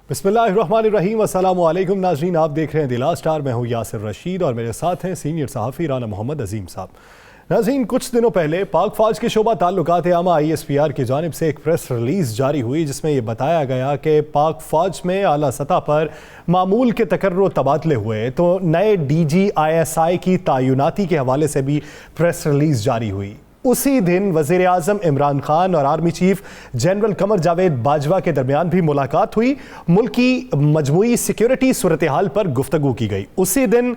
बिस्मिल्लाहिर्रहमानिर्रहीम, अस्सलामु अलैकुम नाज़रीन, आप देख रहे हैं दिला स्टार। मैं हूँ यासिर रशीद और मेरे साथ हैं सीनियर सहाफ़ी राना मोहम्मद अजीम साहब। नाज़रीन, कुछ दिनों पहले पाक फ़ौज के शोबा ताल्लुकात आमा ISPR की जानिब से एक प्रेस रिलीज़ जारी हुई जिसमें यह बताया गया कि पाक फ़ौज में आला सतह पर मामूल के तकर्रुर तबादले हुए, तो नए DG ISI की तैनाती के हवाले से भी प्रेस रिलीज़ जारी हुई। उसी दिन वज़ीर आज़म इमरान खान और army chief general Qamar Javed Bajwa के दरमियान भी मुलाकात हुई। मुल्क की मजमूई सिक्योरिटी सूरत हाल पर गुफ्तगू की गई। उसी दिन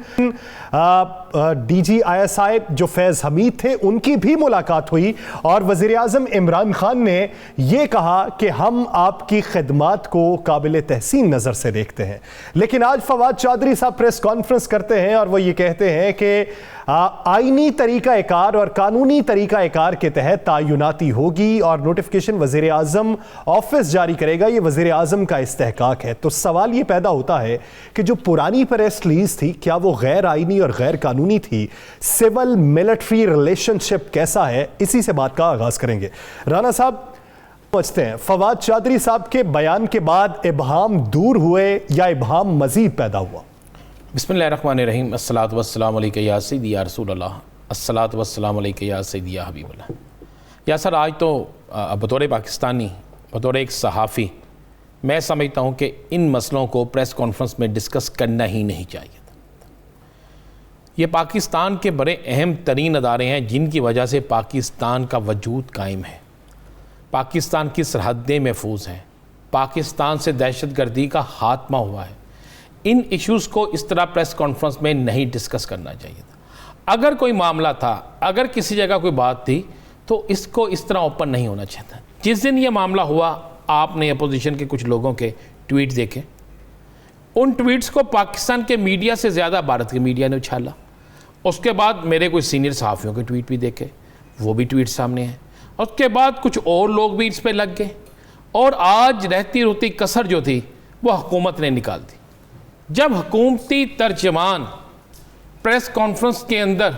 DG ISI जो फैज़ हमीद थे उनकी भी मुलाकात हुई और वज़ीर आज़म इमरान खान ने यह कहा कि हम आपकी खिदमात को काबिल तहसीन नज़र से देखते हैं। लेकिन आज फवाद चौधरी साहब प्रेस कॉन्फ्रेंस करते हैं और वो ये कहते हैं कि आईनी तरीका एकार और कानूनी तरीका एकार के तहत तैनाती होगी और नोटिफिकेशन वज़ीर आज़म ऑफिस जारी करेगा। ये वज़ीर आज़म का इस्तेहकाक है। तो सवाल ये पैदा होता है कि जो पुरानी प्रेस रिलीज थी, क्या वो गैर आईनी और गैर कानूनी थी? सिविल मिलिट्री रिलेशनशिप कैसा है? इसी से बात का आगाज करेंगे। राना साहब समझते हैं फवाद चौधरी साहब के बयान के बाद इबहाम दूर हुए या इबहाम मजीद पैदा हुआ? बिस्मिल्लाहिर्रहमानिर्रहीम, अस्सलातु वस्सलामु अलैका या सय्यदी या रसूल अल्लाह, अस्सलातु वस्सलामु अलैका या सय्यदी या हबीब अल्लाह। या सर, आज तो बतौर पाकिस्तानी, बतौर एक सहाफ़ी, मैं समझता हूँ कि इन मसलों को प्रेस कॉन्फ्रेंस में डिस्कस करना ही नहीं चाहिए था। ये पाकिस्तान के बड़े अहम तरीन अदारे हैं जिनकी वजह से पाकिस्तान का वजूद कायम है, पाकिस्तान की सरहदें महफूज हैं, पाकिस्तान से दहशतगर्दी का खात्मा हुआ है। इन इश्यूज़ को इस तरह प्रेस कॉन्फ्रेंस में नहीं डिस्कस करना चाहिए था। अगर कोई मामला था, अगर किसी जगह कोई बात थी, तो इसको इस तरह ओपन नहीं होना चाहिए था। जिस दिन ये मामला हुआ, आपने अपोजिशन के कुछ लोगों के ट्वीट देखे। उन ट्वीट्स को पाकिस्तान के मीडिया से ज़्यादा भारत के मीडिया ने उछाला। उसके बाद मेरे कुछ सीनियर सहाफ़ियों के ट्वीट भी देखे, वो भी ट्वीट सामने हैं। उसके बाद कुछ और लोग भी इस पर लग गए और आज रहती रुती कसर जो थी वो हुकूमत ने निकाल दी। जब हुकूमती तर्जमान प्रेस कॉन्फ्रेंस के अंदर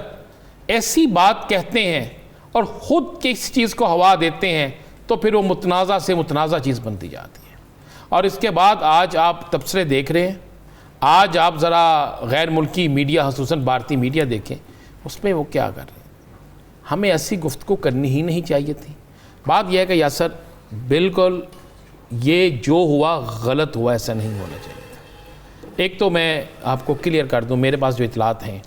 ऐसी बात कहते हैं और ख़ुद किस चीज़ को हवा देते हैं, तो फिर वो मुतनाज़ा से मुतनाज़ा चीज़ बनती जाती है। और इसके बाद आज आप तबसरे देख रहे हैं। आज आप ज़रा गैर मुल्की मीडिया, ख़ुसूसन भारतीय मीडिया देखें, उसमें वो क्या कर रहे हैं। हमें ऐसी गुफ्तगू करनी ही नहीं चाहिए थी। बात यह है कि यासर, बिल्कुल ये जो हुआ गलत हुआ, ऐसा नहीं होना चाहिए। एक तो मैं आपको क्लियर कर दूं, मेरे पास जो इतलात हैं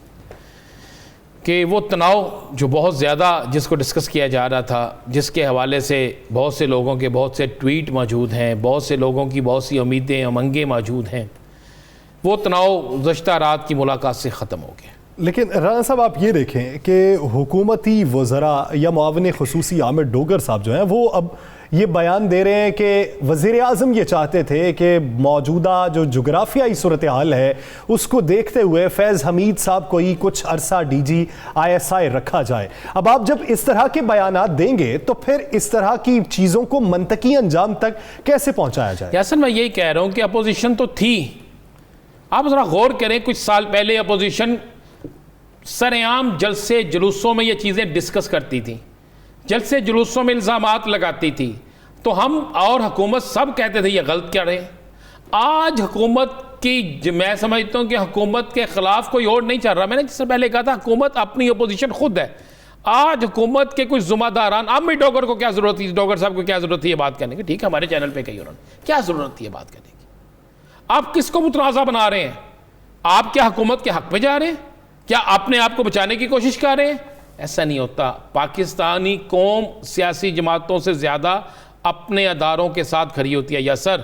कि वो तनाव जो बहुत ज़्यादा जिसको डिस्कस किया जा रहा था, जिसके हवाले से बहुत से लोगों के बहुत से ट्वीट मौजूद हैं, बहुत से लोगों की बहुत सी उम्मीदें उमंगें मौजूद हैं, वो तनाव गुज़श्ता रात की मुलाकात से ख़त्म हो गया। लेकिन राना साहब, आप ये देखें कि हुकूमती वज़रा या मुआविन ख़ुसूसी आमिर डोगर साहब जो हैं, वो अब ये बयान दे रहे हैं कि वज़ीर आज़म ये चाहते थे कि मौजूदा जो जुग्राफियाई सूरत हाल है उसको देखते हुए फैज़ हमीद साहब को ही कुछ अरसा DG ISI रखा जाए। अब आप जब इस तरह के बयानात देंगे तो फिर इस तरह की चीज़ों को मंतकी अंजाम तक कैसे पहुँचाया जाए? यासर, मैं यही कह रहा हूँ कि अपोजिशन तो थी। आप ज़रा गौर करें, कुछ साल पहले अपोजिशन सरेआम जलसे जुलूसों में ये चीज़ें डिस्कस करती थी, जलसे जुलूसों में इल्ज़ामात लगाती थी, तो हम और हुकूमत सब कहते थे ये गलत क्या रहे। आज हुकूमत की, मैं समझता हूँ कि हुकूमत के ख़िलाफ़ कोई और नहीं चल रहा। मैंने जिससे पहले कहा था, हुकूमत अपनी अपोजिशन खुद है। आज हुकूमत के कुछ ज़िम्मेदारान, अब भी डोगर को क्या ज़रूरत थी, डोगर साहब को क्या ज़रूरत थी ये बात करने की? ठीक है, हमारे चैनल पर कही उन्होंने, क्या ज़रूरत थी ये बात करने की? आप किसको मुतनाज़ा बना रहे हैं? आप क्या हुकूमत के हक़ में जा रहे हैं? क्या अपने आप को बचाने की कोशिश कर रहे हैं? ऐसा नहीं होता। पाकिस्तानी कौम सियासी जमातों से ज़्यादा अपने अदारों के साथ खड़ी होती है यासर,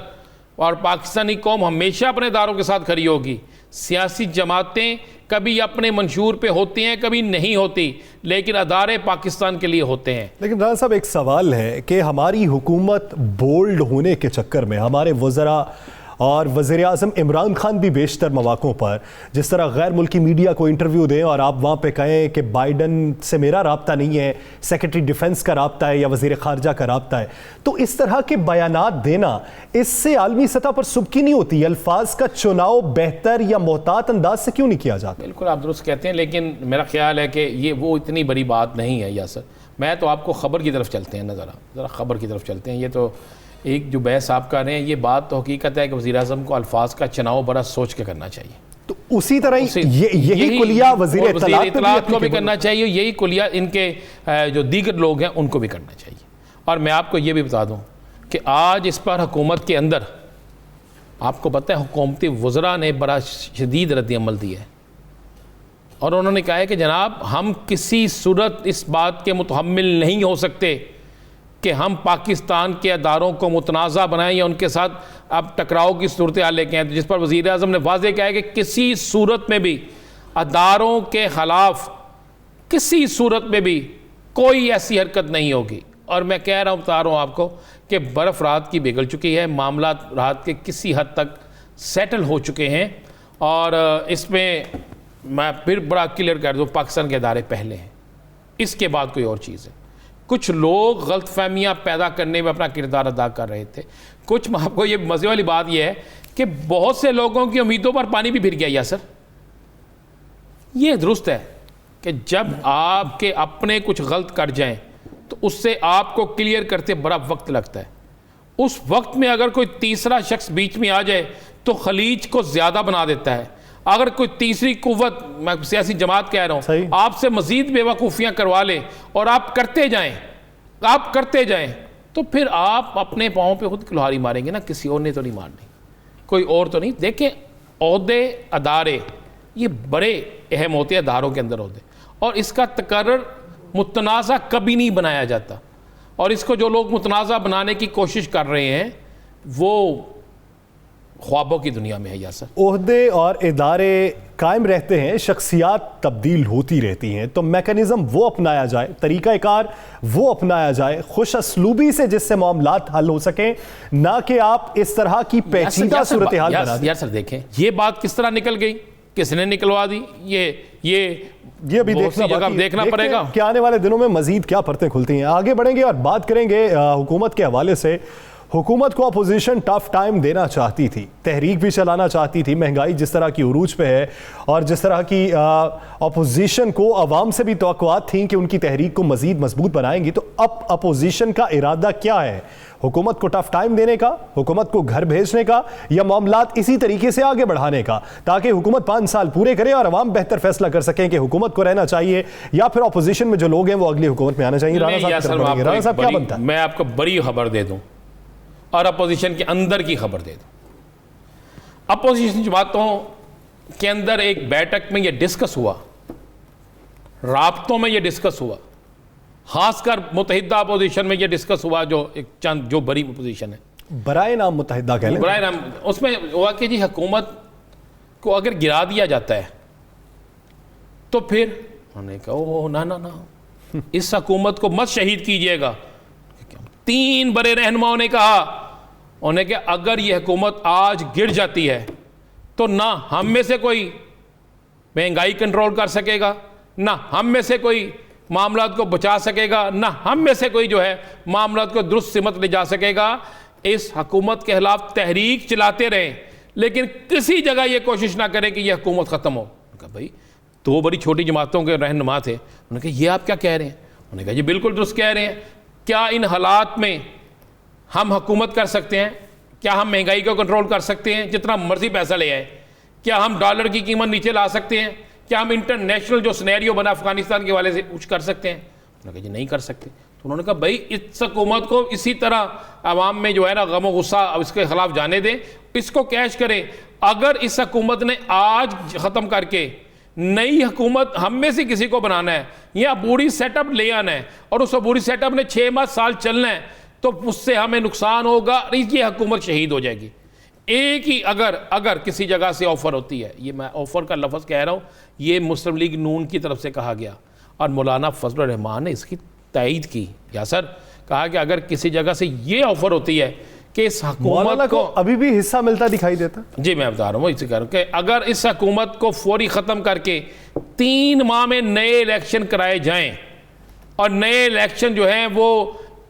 और पाकिस्तानी कौम हमेशा अपने अदारों के साथ खड़ी होगी। सियासी जमातें कभी अपने मंशूर पे होती हैं, कभी नहीं होती, लेकिन अदारे पाकिस्तान के लिए होते हैं। लेकिन राना साहब, एक सवाल है कि हमारी हुकूमत बोल्ड होने के चक्कर में हमारे वज़रा और वज़ीर आज़म इमरान खान भी बेशतर मौक़ों पर जिस तरह गैर मुल्की मीडिया को इंटरव्यू दें और आप वहाँ पे कहें कि बाइडन से मेरा राब्ता नहीं है, सेक्रेटरी डिफेंस का राब्ता है या वज़ीर ख़ारजा का राब्ता है, तो इस तरह के बयानात देना, इससे आलमी सतह पर सुबकी नहीं होती? अल्फाज का चुनाव बेहतर या मोहतात अंदाज से क्यों नहीं किया जाता? बिल्कुल आप दुरुस्त कहते हैं, लेकिन मेरा ख्याल है कि ये वो इतनी बड़ी बात नहीं है यासर। मैं तो आपको ख़बर की तरफ चलते हैं ना, ज़रा ख़बर की तरफ चलते हैं। ये तो एक जो बहस आप कर रहे हैं, ये बात तो हकीकत है कि वज़ीर-ए-आज़म को अल्फाज का चुनाव बड़ा सोच के करना चाहिए। तो उसी तरह यही कुलिया वज़ीर इत्तलात को भी करना चाहिए, यही कुलिया इनके जो दीगर लोग हैं उनको भी करना चाहिए। और मैं आपको ये भी बता दूं कि आज इस पर हुकूमत के अंदर आपको पता है हुकूमती वज़रा ने बड़ा शदीद रद्द-ए-अमल दिया है और उन्होंने कहा है कि जनाब हम किसी सूरत इस बात के मुतहम्मिल नहीं हो सकते कि हम पाकिस्तान के अदारों को मुतनाज़ा बनाएं या उनके साथ अब टकराव की सूरत हाल लेके आए। जिस पर वज़ीर आज़म ने वाज़ेह कहा है कि किसी सूरत में भी अदारों के ख़िलाफ़ किसी सूरत में भी कोई ऐसी हरकत नहीं होगी। और मैं कह रहा हूँ, बता रहा हूँ आपको कि बर्फ़ रात की पिघल चुकी है, मामला रात के किसी हद तक सेटल हो चुके हैं। और इसमें मैं फिर बड़ा क्लियर कर दूँ, पाकिस्तान के अदारे पहले हैं, इसके बाद कोई और चीज़ है। कुछ लोग गलतफहमियाँ पैदा करने में अपना किरदार अदा कर रहे थे। कुछ, आपको ये मज़े वाली बात यह है कि बहुत से लोगों की उम्मीदों पर पानी भी फिर गया। यासर, ये दुरुस्त है कि जब आपके अपने कुछ गलत कर जाएं तो उससे आपको क्लियर करते बड़ा वक्त लगता है। उस वक्त में अगर कोई तीसरा शख्स बीच में आ जाए तो खलीज को ज़्यादा बना देता है। अगर कोई तीसरी कुव्वत, मैं सियासी जमात कह रहा हूँ, आपसे मजीद बेवकूफ़ियाँ करवा ले और आप करते जाएं तो फिर आप अपने पाँव पे खुद कुल्हाड़ी मारेंगे ना, किसी और ने तो नहीं मारनी, कोई और तो नहीं। देखें, ओहदे अदारे ये बड़े अहम होते हैं, अदारों के अंदर ओहदे, और इसका तकर्रर मुतनाज़ा कभी नहीं बनाया जाता। और इसको जो लोग मुतनाज़ा बनाने की कोशिश कर रहे हैं वो ख्वाबों की दुनिया में है। यासर, ओहदे और इदारे कायम रहते हैं, शख्सियात तब्दील होती रहती हैं, तो मैकेनिज़्म वो अपनाया जाए, तरीक़ाकार वो अपनाया जाए खुश असलूबी से, जिससे मामलात हल हो सकें, ना कि आप इस तरह की पेचीदा सूरत हाल बना दें। यार सर देखें ये बात किस तरह निकल गई, किसने निकलवा दी, ये अभी देखना पड़ेगा कि आने वाले दिनों में मजीद क्या परतें खुलती हैं। आगे बढ़ेंगे और बात करेंगे हुकूमत के हवाले से। हुकूमत को अपोजिशन टफ टाइम देना चाहती थी, तहरीक भी चलाना चाहती थी। महंगाई जिस तरह की उरूज पे है और जिस तरह की अपोजिशन को अवाम से भी तवक्कुआत थी कि उनकी तहरीक को मजीद मजबूत बनाएंगी, तो अब अपोजिशन का इरादा क्या है? हुकूमत को टफ टाइम देने का, हुकूमत को घर भेजने का, या मामलात इसी तरीके से आगे बढ़ाने का, ताकि हुकूमत 5 साल पूरे करे और अवाम बेहतर फैसला कर सकें कि हुकूमत को रहना चाहिए या फिर अपोजिशन में जो लोग हैं वो अगली हुकूमत में आना चाहिए? राणा साहब क्या बनता है? मैं आपको बड़ी खबर दे दूं और अपोजिशन के अंदर की खबर दे दूं। अपोजिशन जमातों के अंदर एक बैठक में यह डिस्कस हुआ, राब्तों में यह डिस्कस हुआ, खासकर मुत्तहिदा अपोजिशन में यह डिस्कस हुआ, जो एक चंद जो बड़ी अपोजिशन है, बराए नाम मुत्तहिदा कह लें, बराए नाम, उसमें हुआ कि जी हुकूमत को अगर गिरा दिया जाता है तो फिर उन्होंने कहा ओह ना ना ना, इस हुकूमत को मत शहीद कीजिएगा। 3 बड़े रहनुमाओं ने कहा, उन्हें कि अगर यह हुकूमत आज गिर जाती है तो ना हम में से कोई महंगाई कंट्रोल कर सकेगा, ना हम में से कोई मामलात को बचा सकेगा, ना हम में से कोई जो है मामलात को दुरुस्त सिमत ले जा सकेगा। इस हुकूमत के खिलाफ तहरीक चलाते रहें, लेकिन किसी जगह ये कोशिश ना करें कि यह हुकूमत ख़त्म हो। कहा भाई 2 बड़ी छोटी जमातों के रहनुमा थे, उन्होंने कहा ये आप क्या कह रहे हैं? उन्होंने कहा जी बिल्कुल दुरुस्त कह रहे हैं। क्या इन हालात में हम हुकूमत कर सकते हैं? क्या हम महंगाई को कंट्रोल कर सकते हैं, जितना मर्जी पैसा ले आए? क्या हम डॉलर की कीमत नीचे ला सकते हैं? क्या हम इंटरनेशनल जो सिनेरियो बना अफगानिस्तान के वाले से कुछ कर सकते हैं? उन्होंने कहा जी नहीं कर सकते। तो उन्होंने कहा भाई इस हुकूमत को इसी तरह आवाम में जो है ना गम गुस्सा इसके खिलाफ जाने दें, इसको कैश करें। अगर इस हुकूमत ने आज ख़त्म करके नई हुकूमत हम में से किसी को बनाना है या बूढ़ी सेटअप ले आना है और उस बूढ़ी सेटअप ने 6 साल चलना है, तो उससे हमें नुकसान होगा, ये हुकूमत शहीद हो जाएगी। एक ही अगर किसी जगह से ऑफ़र होती है, ये मैं ऑफ़र का लफ्ज़ कह रहा हूँ, ये मुस्लिम लीग नून की तरफ से कहा गया और मौलाना फजलुर रहमान ने इसकी तायीद की। या सर कहा कि अगर किसी जगह से ये ऑफ़र होती है कि इस हुकूमत को अभी भी हिस्सा मिलता दिखाई देता, जी मैं बता रहा हूँ इसी कारण कि अगर इस हुकूमत को फौरी ख़त्म करके 3 माह में नए इलेक्शन कराए जाएं और नए इलेक्शन जो हैं वो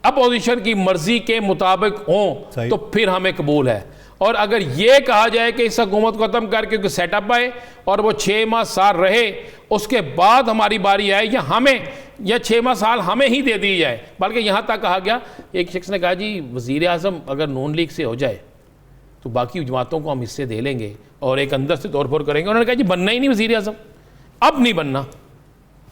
अपोजिशन की मर्जी के मुताबिक हों तो फिर हमें कबूल है। और अगर ये कहा जाए कि इस हुकूमत को ख़त्म करके कोई सेटअप आए और वो 6 माह साल रहे, उसके बाद हमारी बारी आए, या हमें या 6 माह साल हमें ही दे दी जाए। बल्कि यहाँ तक कहा गया, एक शख्स ने कहा जी वज़ीर आज़म अगर नून लीग से हो जाए तो बाकी जमातों को हम हिस्से दे लेंगे और एक अंदर से तोड़ फोड़ करेंगे। उन्होंने कहा जी बनना ही नहीं वज़ीर आज़म, अब नहीं बनना,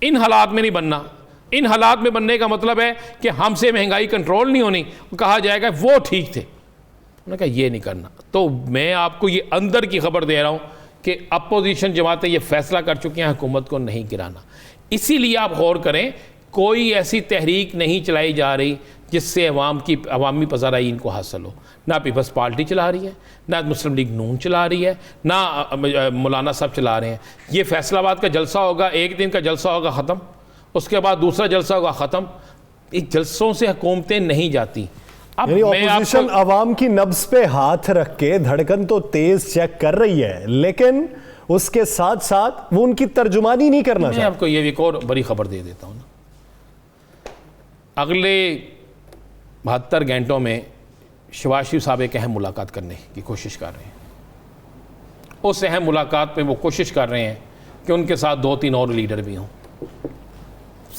इन हालात में नहीं बनना। इन हालात में बनने का मतलब है कि हमसे महंगाई कंट्रोल नहीं होनी, कहा जाएगा वो ठीक थे। उन्होंने कहा ये नहीं करना। तो मैं आपको ये अंदर की खबर दे रहा हूँ कि अपोजिशन जमातें ये फैसला कर चुकी हैं हुकूमत को नहीं गिराना। इसीलिए आप गौर करें, कोई ऐसी तहरीक नहीं चलाई जा रही जिससे अवामी पज़ाराई इनको हासिल हो। ना पीपल्स पार्टी चला रही है, ना मुस्लिम लीग नून चला रही है, ना मौलाना साहब चला रहे हैं। ये फैसलाबाद का जलसा होगा, एक दिन का जलसा होगा ख़त्म, उसके बाद दूसरा जलसा होगा ख़त्म। इन जलसों से हुकूमतें नहीं जाती। अब ऑपोजिशन अवाम की नब्ज पे हाथ रख के धड़कन तो तेज चेक कर रही है, लेकिन उसके साथ साथ वो उनकी तर्जुमानी नहीं करना चाहती। मैं आपको ये एक और बड़ी खबर दे देता हूँ ना, अगले 72 घंटों में शहबाज शरीफ साहब एक अहम मुलाकात करने की कोशिश कर रहे हैं। उस अहम मुलाकात पे वो कोशिश कर रहे हैं कि उनके साथ 2-3 और लीडर भी हों।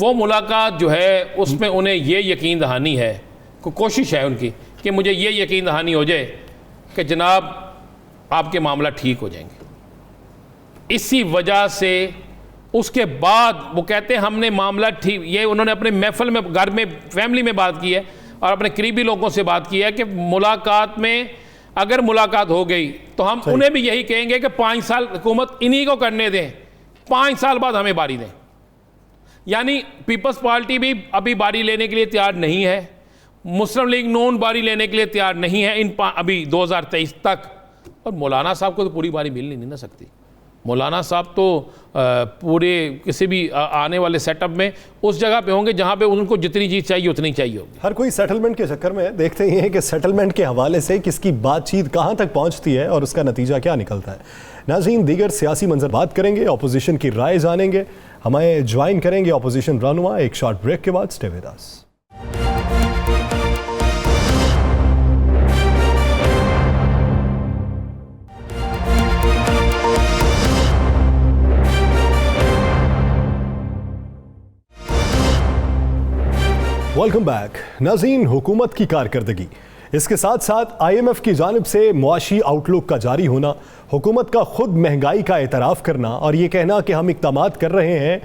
वो मुलाकात जो है उसमें उन्हें ये यकीन दहानी है, कोशिश है उनकी कि मुझे ये यकीन दहानी हो जाए कि जनाब आपके मामला ठीक हो जाएंगे। इसी वजह से उसके बाद वो कहते हैं हमने मामला ठीक, ये उन्होंने अपने महफिल में, घर में, फैमिली में बात की है और अपने करीबी लोगों से बात की है कि मुलाकात में अगर मुलाकात हो गई तो हम उन्हें भी यही कहेंगे कि 5 साल हुकूमत इन्हीं को करने दें, 5 साल बाद हमें बारी दें। यानी पीपल्स पार्टी भी अभी बारी लेने के लिए तैयार नहीं है, मुस्लिम लीग नून बारी लेने के लिए तैयार नहीं है अभी 2023 तक। और मौलाना साहब को तो पूरी बारी मिल नहीं ना सकती। मौलाना साहब तो पूरे किसी भी आने वाले सेटअप में उस जगह पे होंगे जहां पे उनको जितनी चीज़ चाहिए उतनी चाहिए होगी। हर कोई सेटलमेंट के चक्कर में देखते ही हैं कि सेटलमेंट के हवाले से किसकी बातचीत कहां तक पहुंचती है और उसका नतीजा क्या निकलता है। नाज़रीन, दीगर सियासी मंजर बात करेंगे, अपोजिशन की राय जानेंगे, हमें ज्वाइन करेंगे अपोजिशन रहनुमा एक शॉर्ट ब्रेक के बाद। Stay with us. Welcome back. नाज़रीन, हुकूमत की कारकर्दगी, इसके साथ साथ IMF की जानिब से मुआशी आउटलुक का जारी होना, हुकूमत का खुद महंगाई का एतराफ़ करना और ये कहना कि हम इक़दामात कर रहे हैं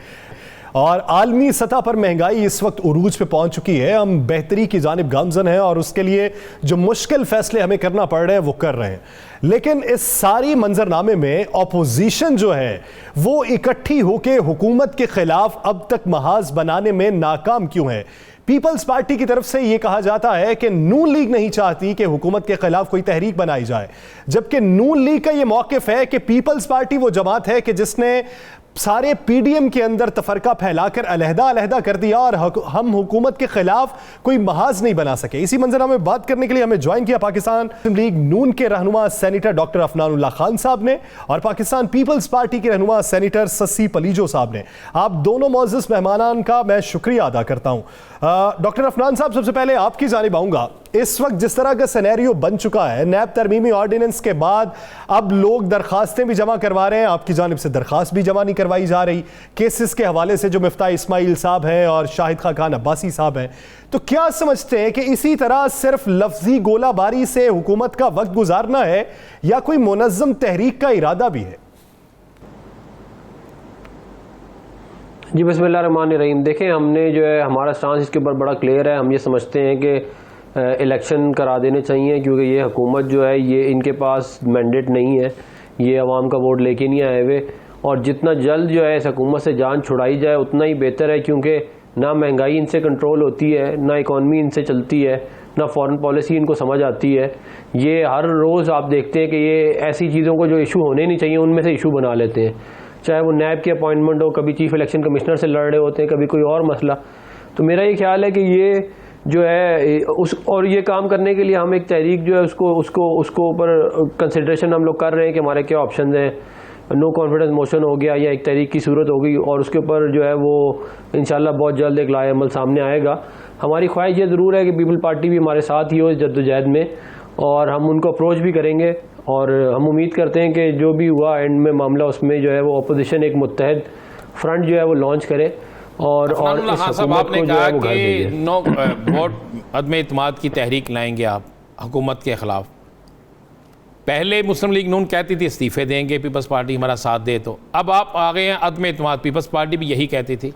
और आलमी सतह पर महंगाई इस वक्त उरूज पे पहुंच चुकी है, हम बेहतरी की जानिब गामजन हैं और उसके लिए जो मुश्किल फैसले हमें करना पड़ रहे हैं वो कर रहे हैं। लेकिन इस सारी मंजरनामे में अपोजिशन जो है वो इकट्ठी होकर हुकूमत के खिलाफ अब तक महाज बनाने में नाकाम क्यों है? पीपल्स पार्टी की तरफ से यह कहा जाता है कि नून लीग नहीं चाहती कि हुकूमत के खिलाफ कोई तहरीक बनाई जाए, जबकि नून लीग का यह मौकिफ है कि पीपल्स पार्टी वो जमात है कि जिसने सारे PDM के अंदर तफरका फैलाकर अलहदा कर दिया और हम हुकूमत के खिलाफ कोई महाज नहीं बना सके। इसी मंजर में बात करने के लिए हमें ज्वाइन किया पाकिस्तान लीग नून के रहनुमा सेनेटर डॉक्टर अफनानुल्लाह खान साहब ने और पाकिस्तान पीपल्स पार्टी के रहनुमा सेनेटर ससी पलीजो साहब ने। आप दोनों मोअज़्ज़ज़ मेहमानान का मैं शुक्रिया अदा करता हूं। डॉक्टर अफनान साहब, सबसे पहले आपकी जानिब आऊंगा। इस वक्त जिस तरह का सिनेरियो बन चुका है, नैब तरमीमी ऑर्डिनेंस के बाद अब लोग दरखास्तें भी जमा करवा रहे हैं, आपकी जानिब से दरखास्त भी जमा नहीं करवाई जा रही केसेस के हवाले से, जो मिफ्ता इस्माइल साहब हैं और शाहिद खान अब्बासी साहब हैं। तो क्या समझते हैं कि इसी तरह सिर्फ लफ्जी गोलाबारी से हुकूमत का वक्त गुजारना है या कोई मुनज़्ज़म तहरीक का इरादा भी है? जी बिस्मिल्लाहिर्रहमानिर्रहीम। देखें, हमने जो है हमारा स्टांस इसके ऊपर बड़ा क्लियर है। हम ये समझते हैं कि इलेक्शन करा देने चाहिए, क्योंकि ये हुकूमत जो है ये इनके पास मैंडेट नहीं है, ये अवाम का वोट लेके नहीं आए हुए, और जितना जल्द जो है इस हुकूमत से जान छुड़ाई जाए उतना ही बेहतर है, क्योंकि ना महंगाई इनसे कंट्रोल होती है, ना इकॉनमी इनसे चलती है, ना फॉरेन पॉलिसी इनको समझ आती है। ये हर रोज़ आप देखते हैं कि ये ऐसी चीज़ों को जो इशू होने नहीं चाहिए उनमें से इशू बना लेते हैं, चाहे वो नैब की अपॉइंटमेंट हो, कभी चीफ इलेक्शन कमिश्नर से लड़ रहे होते हैं, कभी कोई और मसला। तो मेरा ये ख्याल है कि ये जो है और ये काम करने के लिए हम एक तहरीक जो है उसको ऊपर कंसिडरेशन हम लोग कर रहे हैं कि हमारे क्या ऑप्शन हैं। नो कॉन्फिडेंस मोशन हो गया या एक तहरीक की सूरत होगी और उसके ऊपर जो है वो इंशाल्लाह बहुत जल्द एक लाए अमल सामने आएगा। हमारी ख्वाहिश ये ज़रूर है कि पीपल पार्टी भी हमारे साथ ही हो इस जद्दोजहद में, और हम उनको अप्रोच भी करेंगे, और हम उम्मीद करते हैं कि जो भी हुआ एंड में मामला उसमें जो है वो अपोजिशन एक मुत्तहद फ्रंट जो है वो लॉन्च करे और इस हुकूमत को जो है वो घर भेजे। नो वोट अदम इत्मीद की तहरीक लाएंगे आप हुकूमत के ख़िलाफ़। पहले मुस्लिम लीग नून कहती थी इस्तीफ़े देंगे पीपल्स पार्टी हमारा साथ दे, तो अब आप आ गए हैं अदम इत्मीद। पीपल्स पार्टी भी यही कहती थी।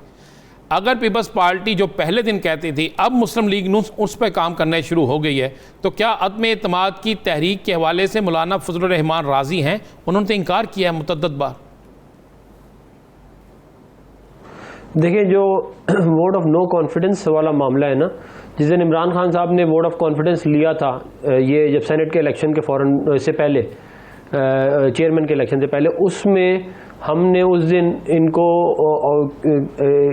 अगर पीपल्स पार्टी जो पहले दिन कहती थी अब मुस्लिम लीग नून उस पर काम करना शुरू हो गई है, तो क्या अदम इत्मीद की तहरीक के हवाले से मौलाना फजलुर रहमान राजी हैं? उन्होंने तो इनकार किया है मुतअद्दिद बार। देखिए, जो वोट ऑफ नो कॉन्फिडेंस वाला मामला है ना, जिस दिन इमरान खान साहब ने वोट ऑफ कॉन्फिडेंस लिया था, ये जब सेनेट के इलेक्शन के फ़ौरन से पहले, चेयरमैन के इलेक्शन से पहले, उसमें हमने उस दिन इनको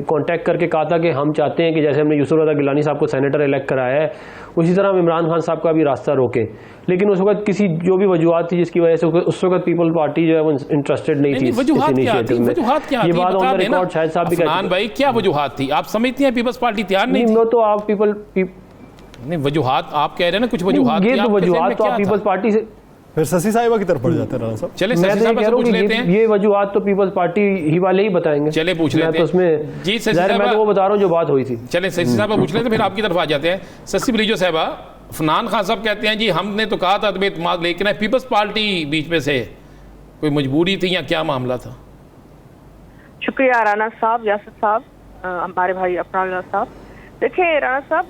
कांटेक्ट करके कहा था कि हम चाहते हैं कि जैसे हमने यूसुफ रज़ा गिलानी साहब को सेनेटर इलेक्ट कराया है उसी तरह हम इमरान खान साहब का भी रास्ता रोकें। लेकिन उस वक्त किसी जो भी वजूहत थी जिसकी वजह से उस वक्त पीपल पार्टी जो है वो इंटरेस्टेड नहीं थी इस इनिशिएटिव में। ये बात ऑन द रिकॉर्ड शायद साहब भी कहते भाई, क्या वजूहत थी? आप समझती हैं पीपल्स पार्टी तैयार नहीं थी? तो आप नहीं, वजूहत आप कह रहे हैं ना, कुछ वजूहत, ये तो वजूहत तो आप पीपल्स पार्टी से फिर शशि साहिबा की तरफ पड़ जाते हैं राणा साहब। चले शशि साहिबा से पूछ लेते हैं। ये वजूहत तो पीपल्स पार्टी ही वाले ही बताएंगे। चले पूछ लेते हैं। तो उसमें जी शशि साहिबा, मैं तो वो बता रहा हूँ जो बात हुई थी। चले शशि साहिबा पूछ लेते हैं, फिर आपकी तरफ आ जाते हैं। शशि बलीजो साहिबा, फनान खान साहब कहते हैं जी हमने तो कहा था इत्मीद, लेकिन पीपल्स पार्टी बीच में से कोई मजबूरी थी या क्या मामला था? शुक्रिया राणा साहब, यासिर साहब, हमारे भाई अफनान साहब। देखिए राणा साहब,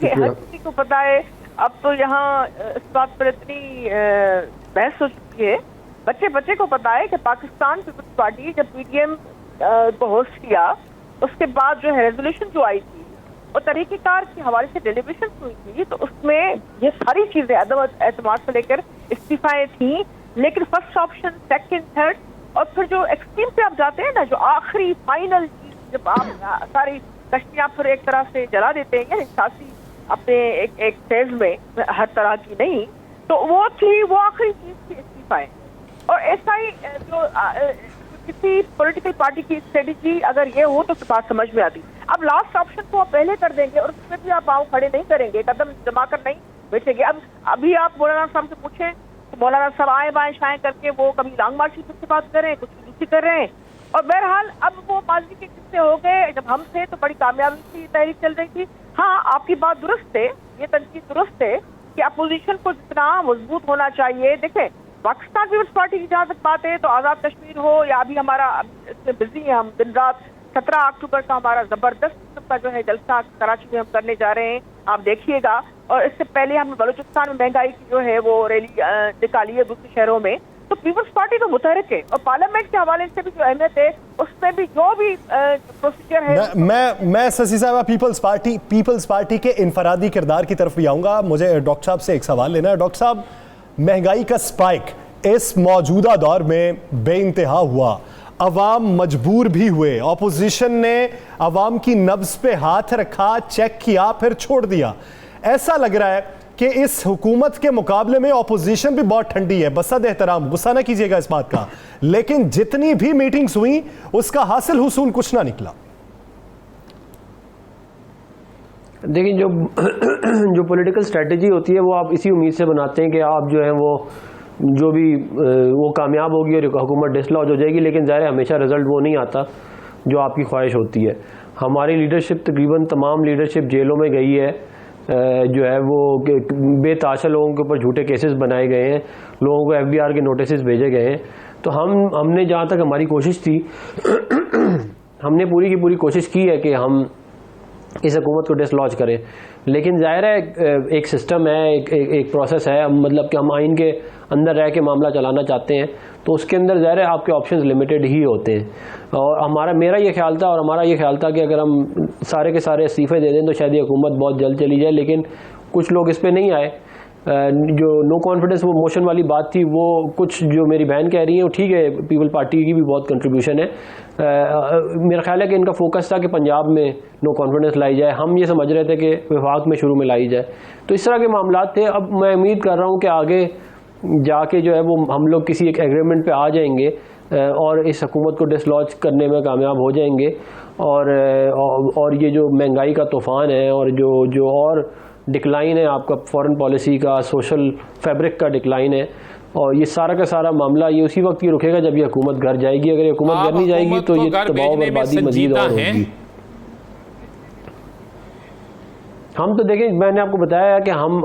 ये हर किसी को पता है, अब तो यहाँ इस बात पर इतनी बहस हो चुकी है, बच्चे बच्चे को पता है कि पाकिस्तान पीपल्स पार्टी जब पीडीएम को होस्ट किया उसके बाद जो है रेजोल्यूशन जो आई थी और तरीक़ेकार के हवाले से डेलीब्रेशन हुई थी, तो उसमें ये सारी चीजें अदम एतमाद से लेकर इस्तीफाएं थी। लेकिन फर्स्ट ऑप्शन, सेकंड, थर्ड और फिर जो एक्सट्रीम पे आप जाते हैं ना, जो आखिरी फाइनल चीज, जब आप सारी कश्तियां फिर एक तरह से जला देते हैं यानी सियासी अपने एक फेज में, हर तरह की नहीं, तो वो थी वो आखिरी चीज थी इस्तीफाएं। और ऐसा ही जो किसी पॉलिटिकल पार्टी की स्ट्रेटेजी अगर ये हो तो बात समझ में आती। अब लास्ट ऑप्शन को आप पहले कर देंगे और उसमें भी आप पाँव खड़े नहीं करेंगे, कदम जमा कर नहीं बैठेंगे। अब अभी आप मौलाना साहब से पूछें तो मौलाना साहब आए बाएं शाएं करके वो कभी लॉन्ग मार्च की बात कर रहे हैं, कुछ दूसरी कर रहे हैं। और बहरहाल अब वो माजी के किस्से हो गए, जब हम थे तो बड़ी कामयाबी से तहरीक चल रही थी। हाँ, आपकी बात दुरुस्त है, ये तनकीद दुरुस्त है कि अपोजिशन को जितना मजबूत होना चाहिए। देखें, पाकिस्तान पीपल्स पार्टी की जहाँ तक बात है तो आज़ाद कश्मीर हो या अभी हमारा इसमें बिजी है, हम दिन रात 17 अक्टूबर का हमारा जबरदस्त किस्म का जो है जलसा कराची में हम करने जा रहे हैं, आप देखिएगा। और इससे पहले हम बलूचिस्तान में महंगाई की जो है वो रैली निकाली है दूसरे शहरों में। तो पीपल्स पार्टी तो मुतहरिक है और पार्लियामेंट के हवाले से भी जो अहमियत है उसमें भी जो भी प्रोसीजर है। मैं शशि साहिबा पीपल्स पार्टी के इनफरादी किरदार की तरफ भी आऊंगा। मुझे डॉक्टर साहब से एक सवाल लेना है। डॉक्टर साहब, महंगाई का स्पाइक इस मौजूदा दौर में बेइंतहा हुआ, अवाम मजबूर भी हुए, ऑपोजिशन ने अवाम की नब्ज पे हाथ रखा, चेक किया, फिर छोड़ दिया। ऐसा लग रहा है कि इस हुकूमत के मुकाबले में ऑपोजिशन भी बहुत ठंडी है। बसद एहतराम, गुस्सा ना कीजिएगा इस बात का, लेकिन जितनी भी मीटिंग्स हुई उसका हासिल हुसूल कुछ ना निकला। देखिए, जो पॉलिटिकल स्ट्रेटजी होती है वो आप इसी उम्मीद से बनाते हैं कि आप जो है वो जो भी वो कामयाब होगी और हुकूमत डिसलॉज हो जाएगी, लेकिन ज़ाहिर है हमेशा रिजल्ट वो नहीं आता जो आपकी ख्वाहिश होती है। हमारी लीडरशिप, तकरीबन तमाम लीडरशिप जेलों में गई है, जो है वो बेताशा लोगों के ऊपर झूठे केसेस बनाए गए हैं, लोगों को FBR के नोटिस भेजे गए हैं। तो हमने जहाँ तक हमारी कोशिश थी हमने पूरी की पूरी कोशिश की है कि हम इस हुकूमत को डिसलॉज करें, लेकिन ज़ाहिर है एक सिस्टम है, एक प्रोसेस है, मतलब कि हम आइन के अंदर रह के मामला चलाना चाहते हैं, तो उसके अंदर ज़ाहिर है आपके ऑप्शंस लिमिटेड ही होते हैं। और मेरा ये ख्याल था और हमारा ये ख्याल था कि अगर हम सारे के सारे इस्तीफ़े दे दें तो शायद ये हुकूमत बहुत जल्द चली जाए, लेकिन कुछ लोग इस पर नहीं आए। जो नो कॉन्फिडेंस वो मोशन वाली बात थी, वो कुछ जो मेरी बहन कह रही है वो ठीक है, पीपल पार्टी की भी बहुत कंट्रीब्यूशन है। मेरा ख्याल है कि इनका फोकस था कि पंजाब में नो कॉन्फिडेंस लाई जाए, हम ये समझ रहे थे कि वफाक में शुरू में लाई जाए। तो इस तरह के मामला थे। अब मैं उम्मीद कर रहा हूँ कि आगे जाके जो है वो हम लोग किसी एक एग्रीमेंट पे आ जाएंगे और इस हुकूमत को डिसलॉन्च करने में कामयाब हो जाएंगे। और ये जो महंगाई का तूफ़ान है और जो और डिक्लाइन है आपका फॉरेन पॉलिसी का, सोशल फैब्रिक का डिक्लाइन है, और ये सारा का सारा मामला ये उसी वक्त ही रुकेगा जब ये हुकूमत घर जाएगी। अगर ये हुकूमत घर नहीं जाएगी तो ये तबाह बर्बादी मजीद और होगी। हम तो देखें, मैंने आपको बताया कि हम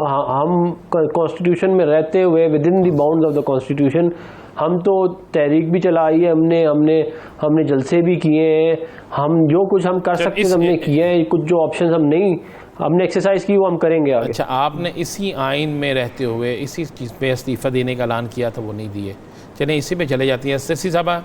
कॉन्स्टिट्यूशन में रहते हुए with in the bounds of the constitution हम तो तहरीक भी चलाई है, हमने जलसे भी किए हैं, हम जो कुछ हम कर सकते हैं हमने किए हैं। कुछ जो ऑप्शन हमने एक्सरसाइज की वो हम करेंगे आगे। अच्छा, आपने इसी आइन में रहते हुए इसी चीज़ पे इस्तीफ़ा देने का ऐलान किया था, वो नहीं दिए। चलें इसी पे चले जाती है। सिरसी साहबा,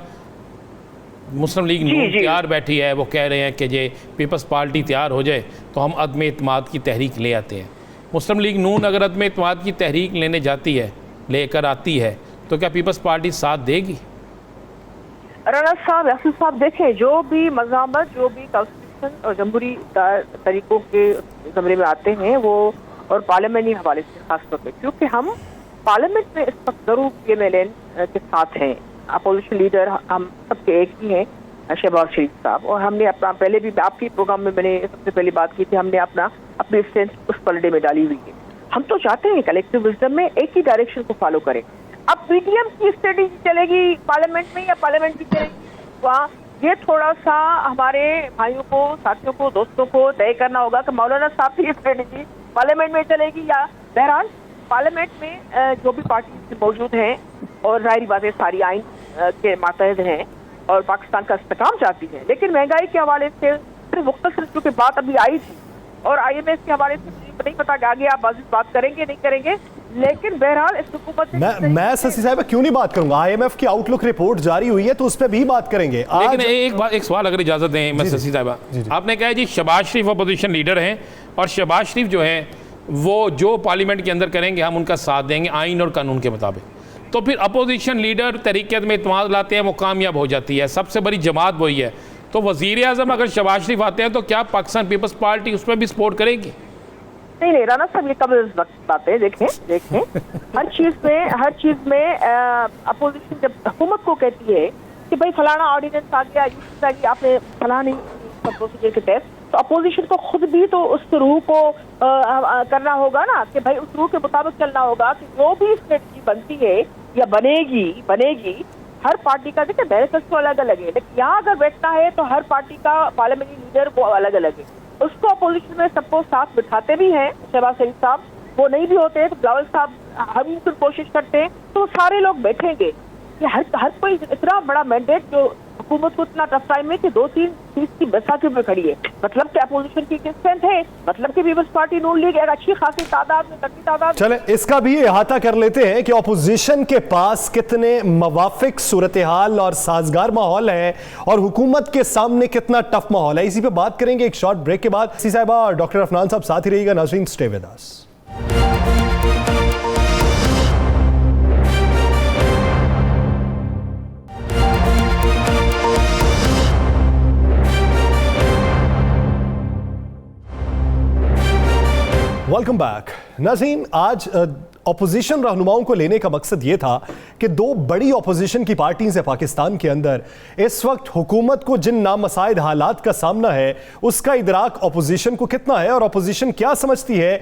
मुस्लिम लीग नून तैयार बैठी है, वो कह रहे हैं कि ये पीपल्स पार्टी तैयार हो जाए तो हम अदम एतमाद की तहरीक ले आते हैं। मुस्लिम लीग नून अगर अदम एतमाद की तहरीक लेने जाती है, लेकर आती है, तो क्या पीपल्स पार्टी साथ देगी? राना साहब, यासिर साहब, देखें जो भी मज़ामत, जो भी कॉन्स्टिट्यूशन और जमहूरी तरीक़ों के ज़मरे में आते हैं वो, और पार्लियामेंटी हवाले से खासतौर पर, क्योंकि हम पार्लियामेंट में इस वक्त ज़रूर PMLN के साथ हैं। अपोजिशन लीडर हम सबके एक ही हैं, शहबाज शरीफ साहब, और हमने अपना पहले भी आपके प्रोग्राम में मैंने सबसे पहले बात की थी, हमने अपनी स्टैंड उस पलड़े में डाली हुई है। हम तो चाहते हैं कलेक्टिव विजडम में एक ही डायरेक्शन को फॉलो करें। अब PDM की स्ट्रेटेजी चलेगी पार्लियामेंट में या पार्लियामेंट की चलेगी वहाँ, ये थोड़ा सा हमारे भाइयों को, साथियों को, दोस्तों को तय करना होगा कि मौलाना साहब की स्ट्रेटेजी पार्लियामेंट में चलेगी या। बहरहाल पार्लियामेंट में जो भी पार्टी मौजूद हैं और जाहिर बात है सारी आइन के मातहत हैं और पाकिस्तान का इस्तेकाम चाहती है, लेकिन महंगाई के हवाले से मुख्तसर चूँकि बात अभी आई थी और IMF के हवाले से मुझे नहीं पता कि आगे आप बात करेंगे नहीं करेंगे, लेकिन बहरहाल इस हुकूमत मैं शशि साहब क्यों नहीं बात करूंगा। IMF की आउटलुक रिपोर्ट जारी हुई है तो उस पर भी बात करेंगे। लेकिन एक सवाल अगर इजाजत दें, मैं शशि साहब, आपने कहा जी शहबाज शरीफ अपोजिशन लीडर हैं और शहबाज शरीफ जो है वो जो पार्लियामेंट के अंदर करेंगे हम उनका साथ देंगे आइन और कानून के मुताबिक, तो फिर अपोजिशन लीडर तरीक़त में इत्मीनान लाते हैं, वो कामयाब हो जाती है, सबसे बड़ी जमात वही है। तो वज़ीर आज़म अगर शहबाज शरीफ आते हैं तो क्या पाकिस्तान पीपल्स पार्टी उस पर भी सपोर्ट करेगी? नहीं राना साहब, ये कब बात है, देखें हर चीज में अपोजिशन जब हुकूमत को कहती है कि भाई फलाना ऑर्डिनेंस आ गया, आपने फलानी प्रोसीजर के तहत, तो अपोजिशन को खुद भी तो उस रूह को करना होगा ना कि भाई उस रूह के मुताबिक चलना होगा कि जो भी स्ट्रेटजी बनती है या बनेगी हर पार्टी का, देखिए मैनिफेस्टो अलग अलग है, लेकिन यहाँ अगर बैठना है तो हर पार्टी का पार्लियामेंट्री लीडर वो अलग अलग है। उसको अपोजिशन में सबको साथ बिठाते भी हैं शहबाज शरीफ साहब, वो नहीं भी होते तो बिलावल साहब हम मुमकिन कोशिश करते हैं, तो सारे लोग बैठेंगे। ये हर कोई इतना बड़ा मैंडेट जो हुकूमत को इतना टफ टाइम है कि 2-3 की बैसाखी में खड़ी है, मतलब कि अपोजिशन की स्ट्रेंथ है, मतलब कि पीपल्स पार्टी नून लीग एक अच्छी खासी तादाद में तकड़ी तादाद। चले इसका भी अहाता कर लेते हैं कि अपोजिशन के पास कितने मवाफिक सूरत हाल और साजगार माहौल है और हुकूमत के सामने कितना टफ माहौल है। इसी पे बात करेंगे एक शॉर्ट ब्रेक के बाद। सी साहिबा और डॉक्टर अफनान साहब साथ ही रहिएगा। नाज़रीन, stay with us. Welcome back. नाज़रीन, आज अपोजिशन रहनुमाओं को लेने का मकसद ये था कि दो बड़ी अपोजिशन की पार्टीज है पाकिस्तान के अंदर, इस वक्त हुकूमत को जिन नामसाइद हालात का सामना है उसका इदराक अपोजिशन को कितना है और अपोजिशन क्या समझती है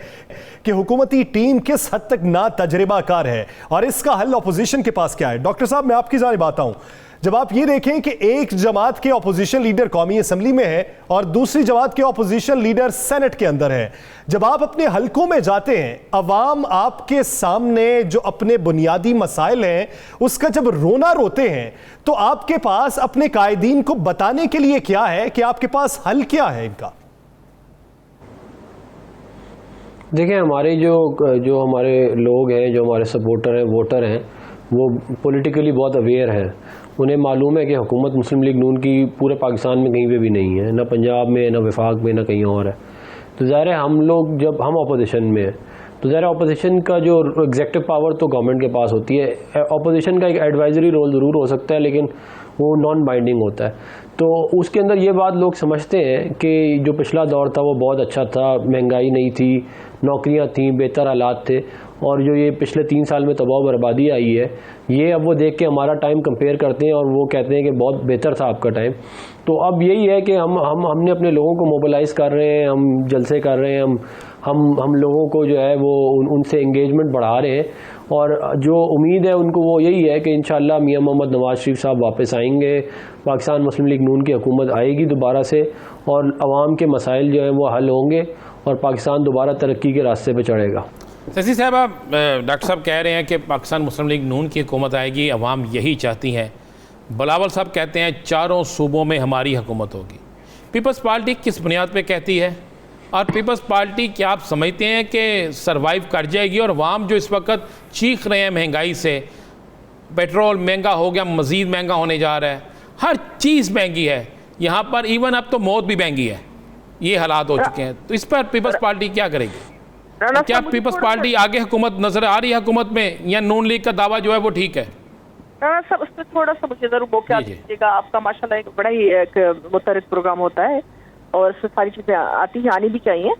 कि हुकूमती टीम किस हद तक ना तजर्बाकार है और इसका हल अपोजिशन के पास क्या है। डॉक्टर साहब, मैं आपकी जानिब आता हूं। जब आप ये देखें कि एक जमात के अपोजिशन लीडर कौमी असम्बली में है और दूसरी जमात के अपोजिशन लीडर सेनेट के अंदर है, जब आप अपने हलकों में जाते हैं, अवाम आपके सामने जो अपने बुनियादी मसाइल हैं उसका जब रोना रोते हैं, तो आपके पास अपने कायदीन को बताने के लिए क्या है कि आपके पास हल क्या है इनका? देखिए, हमारे जो हमारे लोग हैं, जो हमारे सपोर्टर हैं, वोटर हैं, वो पॉलिटिकली बहुत अवेयर हैं। उन्हें मालूम है कि हुकूमत मुस्लिम लीग नून की पूरे पाकिस्तान में कहीं पे भी नहीं है, ना पंजाब में, ना वफाक में, ना कहीं और है। तो ज़ाहिर है हम लोग जब हम अपोजिशन में हैं तो ज़ाहिर है अपोजिशन का जो एग्जेक्टिव पावर तो गवर्नमेंट के पास होती है। अपोजिशन का एक एडवाइजरी रोल ज़रूर हो सकता है लेकिन वो नॉन बाइंडिंग होता है। तो उसके अंदर ये बात लोग समझते हैं कि जो पिछला दौर था वो बहुत अच्छा था, महंगाई नहीं थी, नौकरियां थीं, बेहतर हालात थे, और जो ये पिछले 3 साल में तबाह बर्बादी आई है, ये अब वो देख के हमारा टाइम कंपेयर करते हैं और वो कहते हैं कि बहुत बेहतर था आपका टाइम। तो अब यही है कि हमने अपने लोगों को मोबिलाइज़ कर रहे हैं, हम जलसे कर रहे हैं, हम लोगों को जो है वो उनसे एंगेजमेंट बढ़ा रहे हैं, और जो उम्मीद है उनको वो यही है कि इंशाअल्लाह मियां मोहम्मद नवाज शरीफ साहब वापस आएंगे, पाकिस्तान मुस्लिम लीग नून की हुकूमत आएगी दोबारा से, और आवाम के मसाइल जो हैं वो हल होंगे और पाकिस्तान दोबारा तरक्की के रास्ते पर चढ़ेगा। शशि साहब, आप डॉक्टर साहब कह रहे हैं कि पाकिस्तान मुस्लिम लीग नून की हुकूमत आएगी, अवाम यही चाहती हैं। बिलावल साहब कहते हैं 4 सूबों में हमारी हुकूमत होगी। पीपल्स पार्टी किस बुनियाद पे कहती है, और पीपल्स पार्टी क्या आप समझते हैं कि सरवाइव कर जाएगी? और अवाम जो इस वक्त चीख रहे हैं महंगाई से, पेट्रोल महंगा हो गया, मज़ीद महंगा होने जा रहा है, हर चीज़ महंगी है, यहाँ पर इवन अब तो मौत भी महंगी है, ये हालात हो चुके हैं। तो इस पर पीपल्स पार्टी क्या करेगी? तो क्या पीपल्स पार्टी आगे हुकूमत नजर आ रही है हुकूमत में, या नून लीग का दावा जो है वो ठीक है? सब उसमें थोड़ा सा मुझे जरूर मौका दीजिएगा। आपका माशाल्लाह एक बड़ा ही एक मुतरक प्रोग्राम होता है और इसमें सारी चीजें आती हैं, आनी भी चाहिए।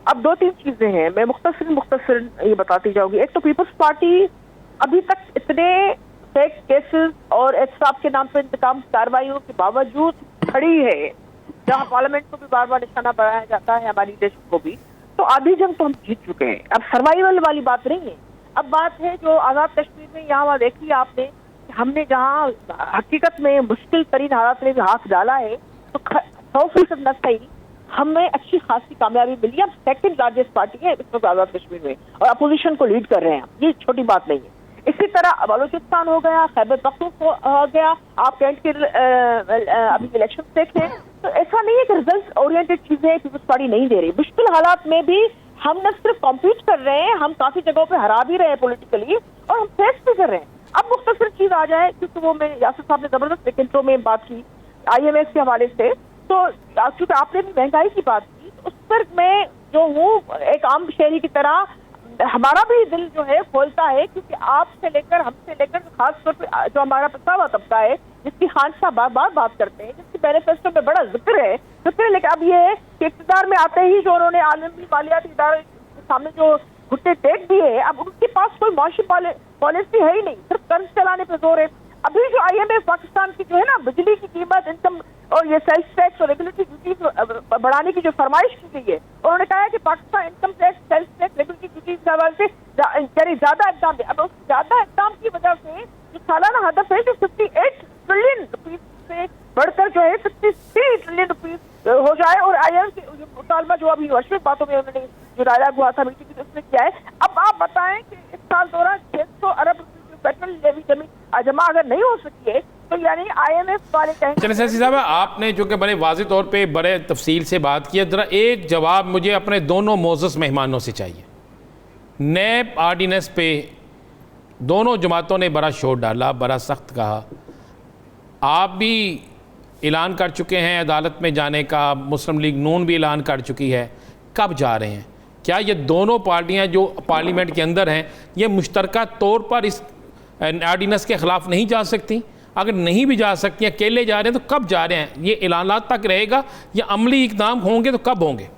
अब 2-3 चीजें हैं, मैं मुख्तसर ये बताती जाऊंगी। एक तो पीपल्स पार्टी अभी तक इतने फेक केसेस और एहतसाब के नाम पर इंतकाम कार्रवाइयों के बावजूद खड़ी है, जहाँ पार्लियामेंट को भी बार बार निशाना बनाया जाता है, हमारी देश को भी। तो आधी जंग तो हम जीत चुके हैं, अब सर्वाइवल वाली बात नहीं है। अब बात है जो आज़ाद कश्मीर में, यहाँ वहाँ देखिए आपने, हमने जहाँ हकीकत में मुश्किल तरीन हालात में भी हाथ डाला है, तो 100% न सही हमें अच्छी खासी कामयाबी मिली। हम 2nd लार्जेस्ट पार्टी है इस वक्त आज़ाद कश्मीर में, और अपोजिशन को लीड कर रहे हैं, ये छोटी बात नहीं है। इसी तरह बलूचिस्तान हो गया, खैबर पख्तूनख्वा हो गया, आप कैंट के अभी इलेक्शन देखें, तो ऐसा नहीं है कि रिजल्ट ओरिएंटेड चीजें पीपल्स पार्टी नहीं दे रही। मुश्किल हालात में भी हम न सिर्फ कॉम्पीट कर रहे हैं, हम काफी जगहों पे हरा भी रहे हैं पॉलिटिकली, और हम फेस भी कर रहे हैं। अब मुख्तसर चीज आ जाए, क्योंकि वो मैं यासिर साहब ने जबरदस्त एक इंट्रो में बात की IMF के हवाले से, तो क्योंकि आपने भी महंगाई की बात की, तो उस पर मैं जो हूँ एक आम शहरी की तरह हमारा भी दिल जो है खोलता है, क्योंकि आपसे लेकर हमसे लेकर खासतौर पर जो हमारा पछावा तबका है, जिसकी खान साहब बार बार बात करते हैं, जिसकी मैनिफेस्टो में बड़ा जिक्र है, लेकिन अब ये है कि इक़्तिदार में आते ही जो उन्होंने आलमी मालियाती इदारे के सामने जो घुट्टे टेक दिए, अब उनके पास कोई माशी पॉलिसी है ही नहीं, सिर्फ कर्ज चलाने पर जोर है। अभी जो IMF पाकिस्तान की जो है ना बिजली की कीमत, इनकम और ये सेल्स टैक्स और रेगुलेटरी ड्यूटीज बढ़ाने की जो फरमाइश की गई है, उन्होंने कहा है कि Pakistan income tax, sales tax, regulatory duties के हवाले से ज्यादा इकदाम दे। अब उस ज्यादा इकदाम की वजह से जो सालाना हदफ है जो 58 ट्रिलियन रुपीज से बढ़कर जो है 63 ट्रिलियन रुपीज हो जाए, और IMF के मुतालबा जो अभी वैश्विक बातों में उन्होंने जो डायलॉग हुआ था मीटिंग उसमें किया है। अब आप बताएं कि इस साल दौरान 600 अरब पेट्रोल लेवी जमा अगर नहीं हो सकी है, तो यानी IMF वाले कहेंगे। चलिए शशि साहब, आपने जो कि बड़े वाज़ेह तौर पे बड़े तफसील से बात की है, ज़रा एक जवाब मुझे अपने दोनों मोअज़्ज़ज़ मेहमानों से चाहिए। नैब आर्डीनेंस पे दोनों जमातों ने बड़ा शोर डाला, बड़ा सख्त कहा, आप भी ऐलान कर चुके हैं अदालत में जाने का, मुस्लिम लीग नून भी ऐलान कर चुकी है, कब जा रहे हैं? क्या ये दोनों पार्टियां जो पार्लियामेंट के अंदर हैं, ये मुश्तरका तौर पर इस आर्डीनेंस के ख़िलाफ़ नहीं जा सकती? अगर नहीं भी जा सकती, अकेले जा रहे हैं, तो कब जा रहे हैं? ये ऐलानात तक रहेगा या अमली इक़दाम होंगे तो कब होंगे?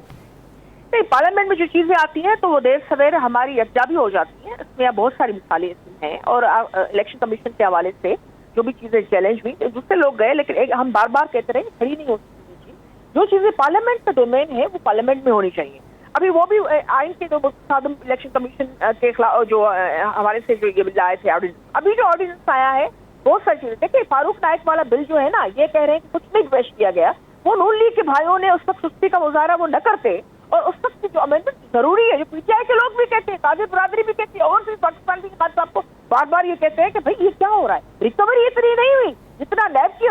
नहीं, पार्लियामेंट में जो चीजें आती हैं तो वो देर सवेरे हमारी यकजा भी हो जाती हैं। इसमें बहुत सारी मिसालें इसमें हैं, और इलेक्शन कमीशन के हवाले से जो भी चीजें चैलेंज हुई, दूसरे लोग गए, लेकिन हम बार बार कहते रहे खड़ी नहीं हो सकती। जो चीजें पार्लियामेंट का डोमेन है वो पार्लियामेंट में होनी चाहिए। अभी वो भी आइन के जो इलेक्शन कमीशन के खिलाफ जो हमारे से जो ये बिल आए थे, अभी जो ऑर्डिनेंस आया है, बहुत सारी चीजें देखिए। फारूक नाइक वाला बिल जो है ना, ये कह रहे हैं कि कुछ नहीं पेश किया गया, वो नून लीग के भाइयों ने उस वक्त सुस्ती का मुजाहरा वो न करते, और उस वक्त की जो अमेंडमेंट जरूरी है, जो PTI के लोग भी कहते हैं, कादिर बरादरी भी कहती है, और फिर पाकिस्तान की बात आपको बार बार ये कहते हैं कि भाई ये क्या हो रहा है, रिकवरी इतनी नहीं हुई जितना नैब की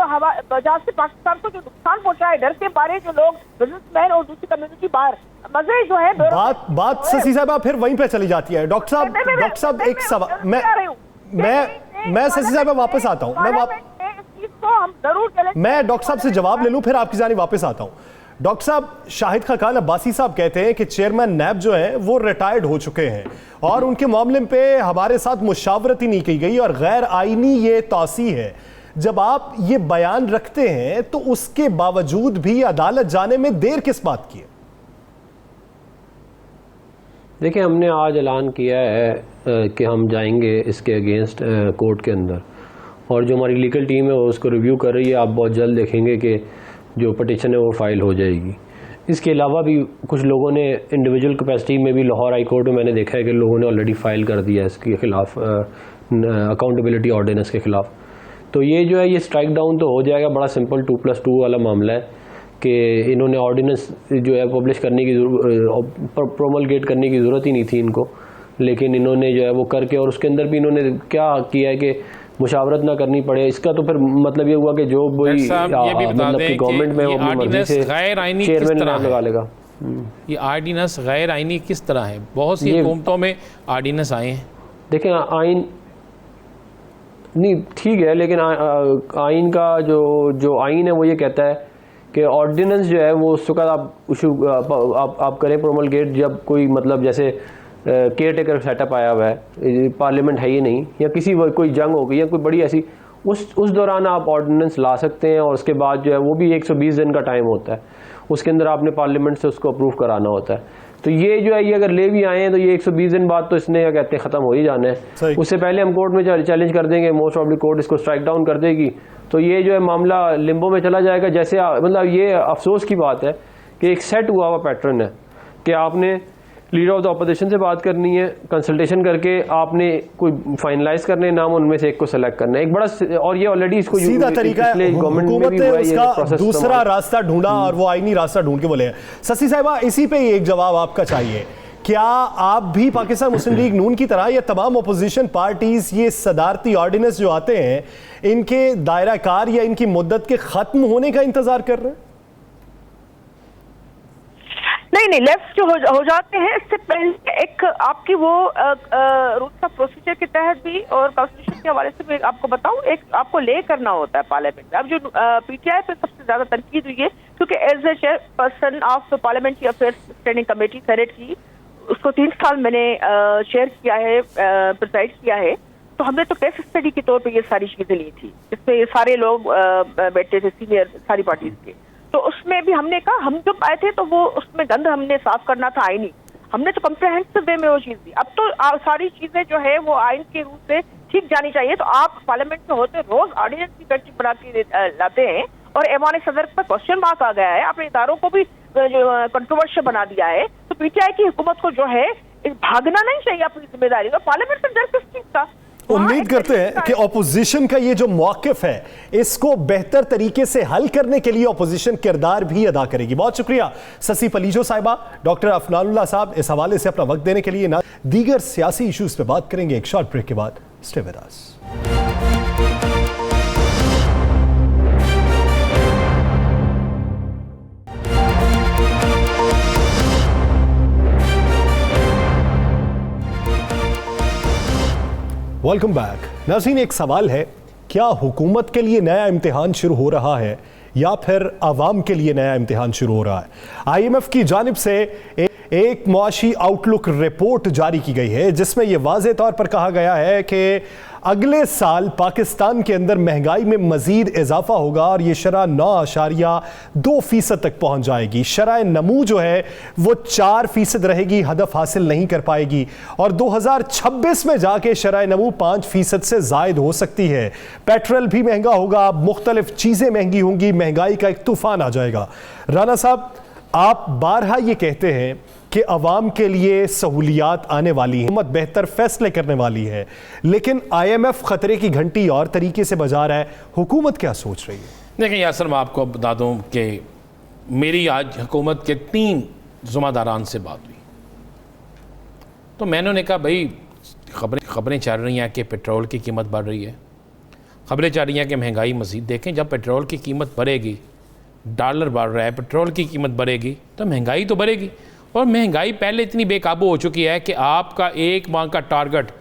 वजह से पाकिस्तान को जो नुकसान पहुंचा है, डर के बारे जो लोग बिजनेसमैन और दूसरी कम्युनिटी बाहर मजे जो है। बात शशि साहब फिर वहीं पे चली जाती है। डॉक्टर साहब एक सवाल, मैं शशि साहब वापस आता हूँ, मैं डॉक्टर साहब से जवाब ले लूं, फिर आपकी जानी वापस आता हूँ। डॉक्टर साहब, शाहिद खाकान अब्बासी साहब कहते हैं कि चेयरमैन नैब जो है वो रिटायर्ड हो चुके हैं और उनके मामले पे हमारे साथ मुशावरत ही नहीं की गई और गैर आईनी ये तौसी है। जब आप ये बयान रखते हैं तो उसके बावजूद भी अदालत जाने में देर किस बात की है? देखिए, हमने आज ऐलान किया है कि हम जाएंगे इसके अगेंस्ट कोर्ट के अंदर, और जो हमारी लीगल टीम है वो उसको रिव्यू कर रही है। आप बहुत जल्द देखेंगे कि जो पटिशन है वो फाइल हो जाएगी। इसके अलावा भी कुछ लोगों ने इंडिविजुअल कैपेसिटी में भी लाहौर हाई कोर्ट में मैंने देखा है कि लोगों ने ऑलरेडी फाइल कर दिया है इसके खिलाफ, अकाउंटेबिलिटी ऑर्डिनेंस के खिलाफ। तो ये जो है ये स्ट्राइक डाउन तो हो जाएगा। बड़ा सिंपल 2+2 वाला मामला है कि इन्होंने ऑर्डिनेंस जो है पब्लिश करने की प्रोमलगेट करने की ज़रूरत ही नहीं थी इनको, लेकिन इन्होंने जो है वो करके, और उसके अंदर भी इन्होंने क्या किया है कि मुशावरत ना करनी पड़े। इसका तो फिर मतलब ये हुआ कि जो मतलब कि गवर्नमेंट में वो अपनी मर्जी से चेयरमैन लगा लेगा। ये आर्डिनेंस गैर आइनी किस तरह है? बहुत सी हुकूमतों में आर्डिनेंस आए हैं। देखें, आइन नहीं ठीक है, लेकिन आइन का जो आइन है वो ये कहता है कि ऑर्डिनेंस जो है वो उस वक्त आप करें प्रोमलगेट जब कोई मतलब जैसे केयर टेकर सेटअप आया हुआ है, पार्लियामेंट है ही नहीं, या किसी कोई जंग हो गई या कोई बड़ी ऐसी, उस दौरान आप ऑर्डिनेंस ला सकते हैं। और उसके बाद जो है वो भी 120 दिन का टाइम होता है, उसके अंदर आपने पार्लियामेंट से उसको अप्रूव कराना होता है। तो ये जो है ये अगर ले भी आए हैं तो ये 120 दिन बाद तो इसने क्या कहते हैं ख़त्म हो ही जाना है। उससे पहले हम कोर्ट में चैलेंज कर देंगे, मोस्ट ऑफ द कोर्ट इसको स्ट्राइक डाउन कर देगी, तो ये जो है मामला लिम्बो में चला जाएगा। जैसे मतलब ये अफसोस की बात है कि एक सेट हुआ हुआ पैटर्न है कि आपने लीडर ऑफ द अपोजिशन से बात करनी है, कंसल्टेशन करके आपने कोई फाइनलाइज करने नाम, उनमें से एक को सेलेक्ट करना है। एक बड़ा, और ये ऑलरेडी इसको सीधा तरीका है, हुकूमत ने उसका दूसरा रास्ता ढूंढा और वो आईनी रास्ता ढूंढ के बोले। शशि साहिबा, इसी पे एक जवाब आपका चाहिए। क्या आप भी पाकिस्तान मुस्लिम लीग नून की तरह या तमाम अपोजिशन पार्टीज ये सदारती ऑर्डिनेंस जो आते हैं इनके दायरा कार या इनकी मुद्दत के खत्म होने का इंतजार कर रहे हैं? नहीं, लेफ्ट जो हो जाते हैं, इससे पहले एक आपकी वो रूल्स ऑफ प्रोसीजर के तहत भी और कॉन्स्टिट्यूशन के हवाले से भी आपको बताऊं, एक आपको ले करना होता है पार्लियामेंट में। अब जो पीटीआई पे सबसे ज्यादा तनकीद हुई है क्योंकि as a chairperson of parliamentary affairs standing committee senate की, उसको 3 साल मैंने चेयर किया है, प्रिसाइड किया है, तो हमने तो केस स्टडी के तौर पर ये सारी चीजें ली थी, जिसमें ये सारे लोग बैठे थे सीनियर सारी पार्टीज के। तो उसमें भी हमने कहा, हम जब आए थे तो वो उसमें गंद हमने साफ करना था आईनी, हमने तो कम्प्रहेंसिव वे में वो चीज दी। अब तो सारी चीजें जो है वो आइन के रूप से ठीक जानी चाहिए। तो आप पार्लियामेंट में होते रोज ऑर्डिनेंस की बैठक बना के लाते हैं और ऐवान सदर पर क्वेश्चन मार्क आ गया है, आपने इदारों को भी कंट्रोवर्शियल बना दिया है। तो पीटीआई की हुकूमत को जो है भागना नहीं चाहिए अपनी जिम्मेदारी का। पार्लियामेंट में डर किस चीज का? उम्मीद करते हैं कि ऑपोजिशन का ये जो मौक़िफ़ है इसको बेहतर तरीके से हल करने के लिए ऑपोजिशन किरदार भी अदा करेगी। बहुत शुक्रिया शशि पलीजो साहिबा, डॉक्टर अफनानुल्लाह साहब, इस हवाले से अपना वक्त देने के लिए। दीगर सियासी इशूज़ पे बात करेंगे एक शॉर्ट ब्रेक के बाद। Stay with us. Welcome back. नाज़रीन, एक सवाल है, क्या हुकूमत के लिए नया इम्तिहान शुरू हो रहा है या फिर आवाम के लिए नया इम्तिहान शुरू हो रहा है? IMF की जानिब से एक मुआशी आउटलुक रिपोर्ट जारी की गई है जिसमें यह वाज़े तौर पर कहा गया है कि अगले साल पाकिस्तान के अंदर महंगाई में मजीद इजाफा होगा और ये शरह 9.2% तक पहुंच जाएगी। शरह नमू जो है वो 4% रहेगी, हदफ हासिल नहीं कर पाएगी और 2026 में जाके शरह नमू 5% से जायद हो सकती है। पेट्रोल भी महंगा होगा, मुख्तलिफ चीज़ें महंगी होंगी, महंगाई का एक तूफान आ जाएगा। राना साहब, आप बारहा ये कहते हैं कि अवाम के लिए सहूलियात आने वाली हैं, हुकूमत बेहतर फैसले करने वाली है, लेकिन IMF खतरे की घंटी और तरीके से बजा रहा है। हुकूमत क्या सोच रही है? देखिए यासर, मैं आपको बता दूं कि मेरी आज हुकूमत के 3 ज़िम्मेदारान से बात हुई, तो मैंने उन्हें कहा भाई खबरें चल रही हैं कि पेट्रोल की कीमत बढ़ रही है, खबरें चल रही हैं कि महंगाई मज़ीद। देखें, जब पेट्रोल की कीमत बढ़ेगी, डॉलर बढ़ रहा है, पेट्रोल की कीमत बढ़ेगी तो महंगाई तो बढ़ेगी। और महंगाई पहले इतनी बेकाबू हो चुकी है कि आपका 1 माह का टारगेट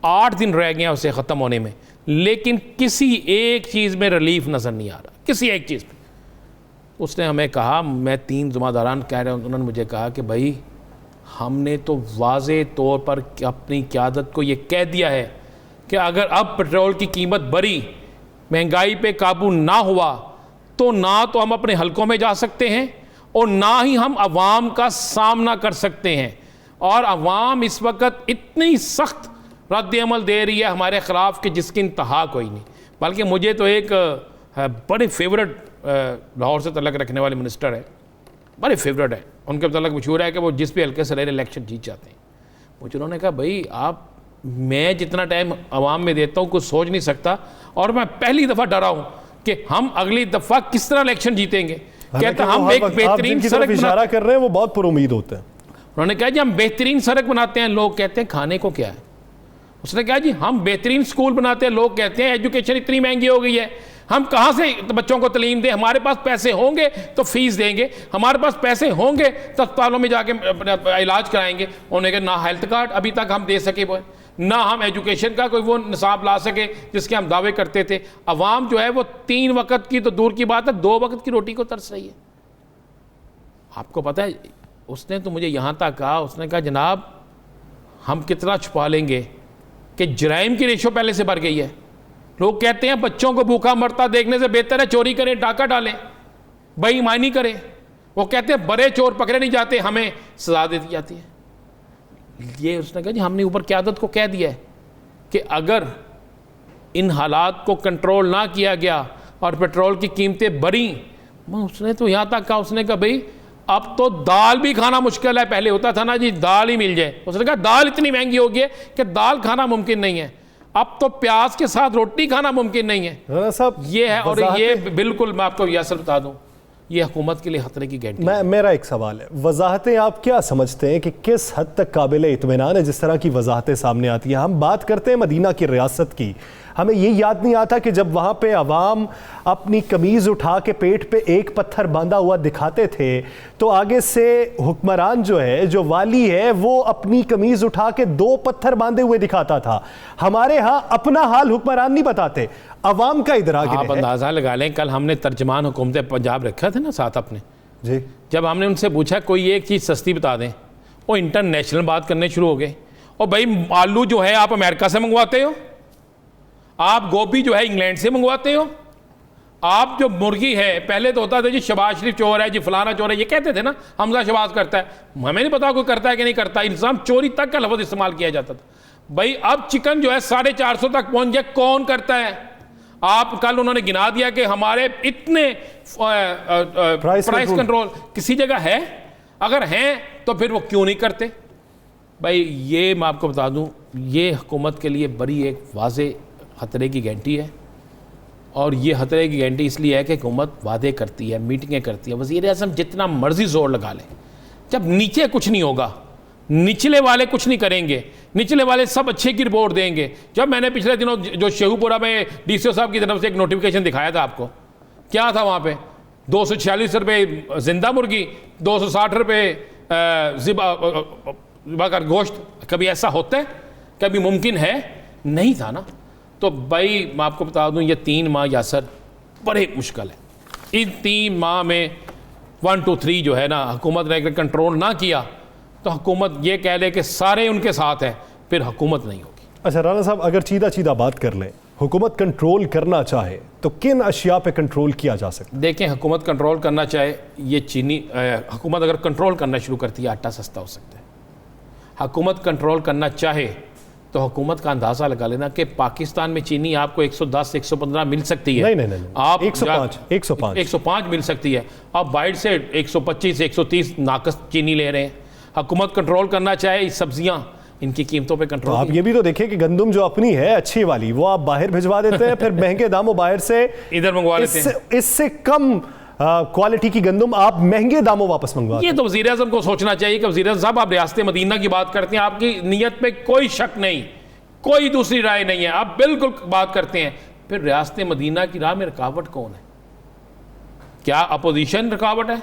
8 दिन रह गया उसे ख़त्म होने में, लेकिन किसी एक चीज़ में रिलीफ नज़र नहीं आ रहा, किसी एक चीज़ में। उसने हमें कहा, मैं 3 ज़िम्मेदारान कह रहे हैं, उन्होंने मुझे कहा कि भाई हमने तो वाज़े तौर पर अपनी क़यादत को ये कह दिया है कि अगर अब पेट्रोल की कीमत बढ़ी, महंगाई पे काबू ना हुआ, तो ना तो हम अपने हलकों में जा सकते हैं और ना ही हम अवाम का सामना कर सकते हैं। और अवाम इस वक्त इतनी सख्त रद्द अमल दे रही है हमारे ख़िलाफ़ कि जिसकी इंतहा कोई नहीं। बल्कि मुझे तो एक बड़े फेवरेट लाहौर से तल्लक रखने वाले मिनिस्टर है, बड़े फेवरेट है, उनके तल्लक मशहूर है कि वो जिस भी हल्के से रहे इलेक्शन जीत जाते हैं। मुझे उन्होंने कहा भाई आप, मैं जितना टाइम आवाम में देता हूँ कुछ सोच नहीं सकता, और मैं पहली दफ़ा डरा हूँ कि हम अगली दफ़ा किस तरह इलेक्शन जीतेंगे। कहते हम एक बेहतरीन सड़क इशारा कर रहे हैं वो बहुत पुरुमीद होते हैं। उन्होंने कहा जी हम बेहतरीन सड़क बनाते हैं, लोग कहते हैं खाने को क्या है। उसने कहा जी हम बेहतरीन स्कूल बनाते हैं, लोग कहते हैं एजुकेशन इतनी महंगी हो गई है, हम कहाँ से बच्चों को तालीम दें, हमारे पास पैसे होंगे तो फीस देंगे, हमारे पास पैसे होंगे तो अस्पतालों में जाके इलाज कराएंगे। उन्होंने कहा ना हेल्थ कार्ड अभी तक हम दे सके, वो ना हम एजुकेशन का कोई वो निसाब ला सके जिसके हम दावे करते थे। अवाम जो है वो 3 वक्त की तो दूर की बात है, 2 वक्त की रोटी को तरस रही है। आपको पता है उसने तो मुझे यहाँ तक कहा, उसने कहा जनाब हम कितना छुपा लेंगे कि जराइम की रेशो पहले से बढ़ गई है। लोग कहते हैं बच्चों को भूखा मरता देखने से बेहतर है चोरी करें, डाका डालें, बेईमानी करें। वो कहते हैं बड़े चोर पकड़े नहीं जाते, हमें सजा दे दी जाती है। ये उसने कहा जी हमने ऊपर क़यादत को कह दिया है कि अगर इन हालात को कंट्रोल ना किया गया और पेट्रोल की कीमतें बढ़ी, उसने तो यहाँ तक कहा, उसने कहा भाई अब तो दाल भी खाना मुश्किल है, पहले होता था ना जी दाल ही मिल जाए। उसने कहा दाल इतनी महंगी हो गई है कि दाल खाना मुमकिन नहीं है, अब तो प्याज के साथ रोटी खाना मुमकिन नहीं है। साहब ये है, और ये बिल्कुल मैं आपको यासर बता दूं, ये हुकूमत के लिए खतरे की घंटी। मेरा एक सवाल है, वजाहतें आप क्या समझते हैं कि किस हद तक काबिल इत्मीनान है जिस तरह की वजाहतें सामने आती हैं? हम बात करते हैं मदीना की रियासत की, हमें ये याद नहीं आता कि जब वहाँ पे अवाम अपनी कमीज़ उठा के पेट पे एक पत्थर बांधा हुआ दिखाते थे तो आगे से हुक्मरान जो है, जो वाली है, वो अपनी कमीज़ उठा के 2 पत्थर बांधे हुए दिखाता था। हमारे यहाँ अपना हाल हुक्मरान नहीं बताते, अवाम का इदराक है। आप अंदाज़ा लगा लें, कल हमने तर्जमान हुकूमत पंजाब रखा था ना साथ अपने जी, जब हमने उनसे पूछा कोई एक चीज़ सस्ती बता दें, वो इंटरनेशनल बात करने शुरू हो गए। और भाई आलू जो है आप अमेरिका से मंगवाते हो, आप गोभी जो है इंग्लैंड से मंगवाते हो, आप जो मुर्गी है, पहले तो होता था जी शबाज शरीफ चोर है जी, फलाना चोर है, ये कहते थे ना, हमजा शबाज करता है, हमें नहीं पता कोई करता है कि नहीं करता, इंसान चोरी तक का लफ्ज़ इस्तेमाल किया जाता था। भाई अब चिकन जो है 450 तक पहुंच गया, कौन करता है? आप कल उन्होंने गिना दिया कि हमारे इतने प्राइस कंट्रोल किसी जगह है, अगर हैं तो फिर वो क्यों नहीं करते? भाई ये मैं आपको बता दूं, ये हुकूमत के लिए बड़ी एक वाज़े खतरे की घंटी है। और ये खतरे की घंटी इसलिए है कि हुकूमत वादे करती है, मीटिंगें करती है, वज़ीर आज़म जितना मर्जी जोर लगा लें, जब नीचे कुछ नहीं होगा, निचले वाले कुछ नहीं करेंगे, निचले वाले सब अच्छे की रिपोर्ट देंगे। जब मैंने पिछले दिनों जो शेखुपुरा में डीसीओ साहब की तरफ से एक नोटिफिकेशन दिखाया था आपको, क्या था वहाँ पे? 246 रुपये जिंदा मुर्गी, 260 रुपये ज़िबा का गोश्त। कभी ऐसा होता है? कभी मुमकिन है? नहीं था ना। तो भाई मैं आपको बता दूं, ये 3 माह यासर बड़े मुश्किल है। इन 3 माह में 1 2 3 जो है ना, हुकूमत ने अगर कंट्रोल ना किया तो हुकूमत ये कह ले कि सारे उनके साथ हैं, फिर हुकूमत नहीं होगी। अच्छा राना साहब, अगर सीधा बात कर लें, हुकूमत कंट्रोल करना चाहे तो किन अशिया पे कंट्रोल किया जा सकता है? देखें, हुकूमत कंट्रोल करना चाहे, ये चीनी हुकूमत अगर कंट्रोल करना शुरू करती है, आटा सस्ता हो सकता है। हुकूमत कंट्रोल करना चाहे तो हुकूमत का अंदाज़ा लगा लेना कि पाकिस्तान में चीनी आपको 110 115 मिल सकती है। नहीं, आप 105 मिल सकती है। आप बाइट से 125 130 नाकस चीनी ले रहे हैं। हुकूमत कंट्रोल करना चाहे, सब्जियां इनकी कीमतों पे कंट्रोल। तो आप ये भी तो देखिए कि गंदम जो अपनी है अच्छी वाली, वो आप बाहर भिजवा देते हैं, फिर महंगे दामों बाहर से इधर मंगवा लेते हैं। इससे कम क्वालिटी की गंदम आप महंगे दामों वापस मंगवाते हैं। ये तो वज़ीर आज़म को सोचना चाहिए कि वज़ीर आज़म साहब, आप रियासत मदीना की बात करते हैं, आपकी नीयत पे कोई शक नहीं, कोई दूसरी राय नहीं है, आप बिल्कुल बात करते हैं, फिर रियासत मदीना की राह में रुकावट कौन है? क्या अपोजिशन रुकावट है?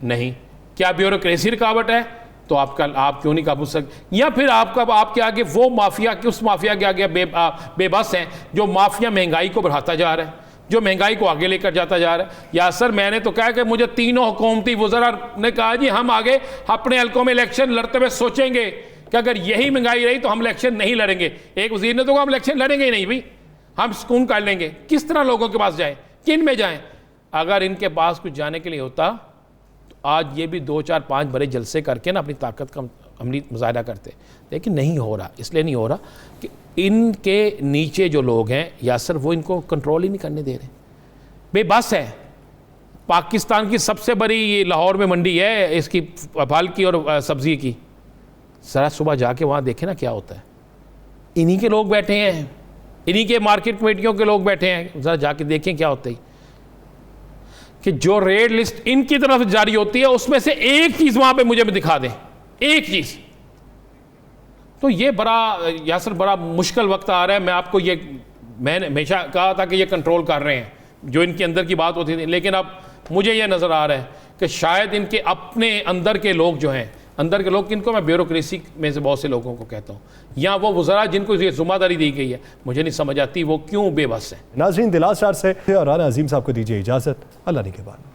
नहीं। क्या ब्यूरोक्रेसी रुकावट है? तो आप क्यों नहीं काबू सकते? या फिर आपके आगे वो माफिया कि उस माफिया के आगे बेबस हैं जो माफिया महंगाई को बढ़ाता जा रहा है, जो महंगाई को आगे लेकर जाता जा रहा है। या सर, मैंने तो कहा कि मुझे तीनों हुकूमती वज़रा ने कहा जी हम आगे अपने हल्कों में इलेक्शन लड़ते हुए सोचेंगे कि अगर यही महंगाई रही तो हम इलेक्शन नहीं लड़ेंगे। एक वजीर ने तो कहा हम इलेक्शन लड़ेंगे ही नहीं भाई, हम सुकून कर लेंगे। किस तरह लोगों के पास जाएं, किन में जाएं? अगर इनके पास कुछ जाने के लिए होता तो आज ये भी 2 4 5 बड़े जलसे करके ना अपनी ताकत का अमली मुजाहरा करते, लेकिन नहीं हो रहा। इसलिए नहीं हो रहा कि इनके नीचे जो लोग हैं यासर, वो इनको कंट्रोल ही नहीं करने दे रहे, बेबस है। पाकिस्तान की सबसे बड़ी ये लाहौर में मंडी है इसकी फल की और सब्ज़ी की, ज़रा सुबह जाके वहाँ देखें ना क्या होता है। इन्हीं के लोग बैठे हैं, इन्हीं के मार्केट कमेटियों के लोग बैठे हैं, ज़रा जाके देखें क्या होता है कि जो रेड लिस्ट इनकी तरफ से जारी होती है उसमें से एक चीज़ वहाँ पे मुझे भी दिखा दें, एक चीज़। तो ये बड़ा यासर बड़ा मुश्किल वक्त आ रहा है। मैं आपको ये, मैंने हमेशा कहा था कि ये कंट्रोल कर रहे हैं जो इनके अंदर की बात होती थी, लेकिन अब मुझे ये नज़र आ रहा है कि शायद इनके अपने अंदर के लोग जो हैं, अंदर के लोग, किनको मैं ब्यूरोक्रेसी में से बहुत से लोगों को कहता हूँ, या वो वज़रा जिनको ये ज़िम्मेदारी दी गई है, मुझे नहीं समझ आती वो क्यों बेबस है। नाज़रीन, दिला स्टार से और राना अजीम साहब को दीजिए इजाज़त। अल्लाह ने के बाद।